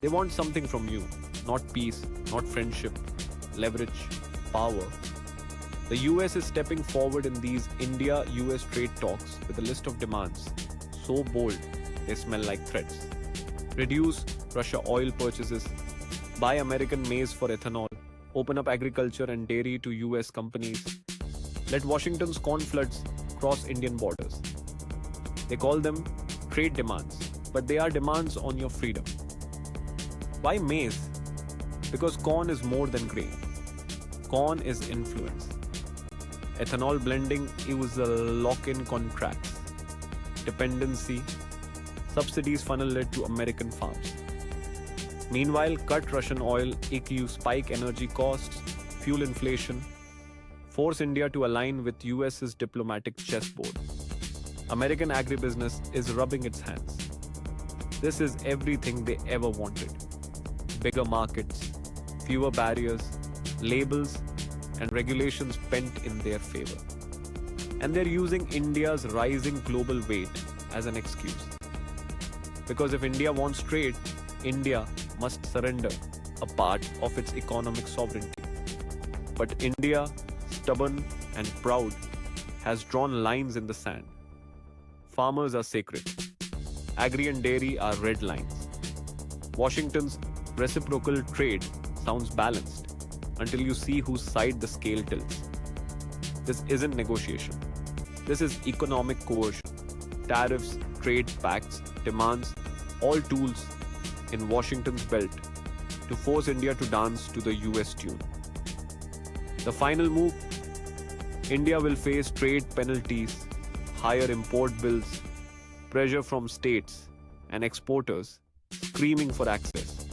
They want something from you, not peace, not friendship, leverage, power. The US is stepping forward in these India US trade talks with a list of demands so bold they smell like threats. Reduce Russia oil purchases, buy American maize for ethanol, open up agriculture and dairy to US companies, let Washington's corn floods cross Indian borders. They call them trade demands, but they are demands on your freedom. Why maize? Because corn is more than grain. Corn is influence. Ethanol blending is a lock-in contracts. Dependency, subsidies funneled to American farms. Meanwhile, cut Russian oil, spike energy costs, fuel inflation, force India to align with US's diplomatic chessboard. American agribusiness is rubbing its hands. This is everything they ever wanted. Bigger markets, fewer barriers, labels, and regulations bent in their favor. And they're using India's rising global weight as an excuse. Because if India wants trade, India must surrender a part of its economic sovereignty. But India, stubborn and proud, has drawn lines in the sand. Farmers are sacred. Agri and dairy are red lines. Washington's reciprocal trade sounds balanced until you see whose side the scale tilts. This isn't negotiation. This is economic coercion. Tariffs, trade pacts, demands, all tools in Washington's belt to force India to dance to the US tune. The final move? India will face trade penalties, higher import bills, pressure from states and exporters screaming for access.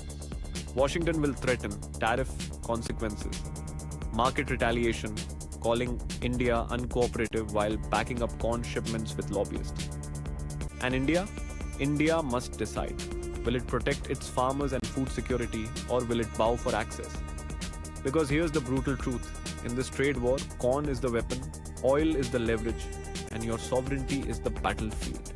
Washington will threaten tariff consequences, market retaliation, calling India uncooperative while backing up corn shipments with lobbyists. And India? India must decide. Will it protect its farmers and food security, or will it bow for access? Because here's the brutal truth. In this trade war, corn is the weapon, oil is the leverage, and your sovereignty is the battlefield.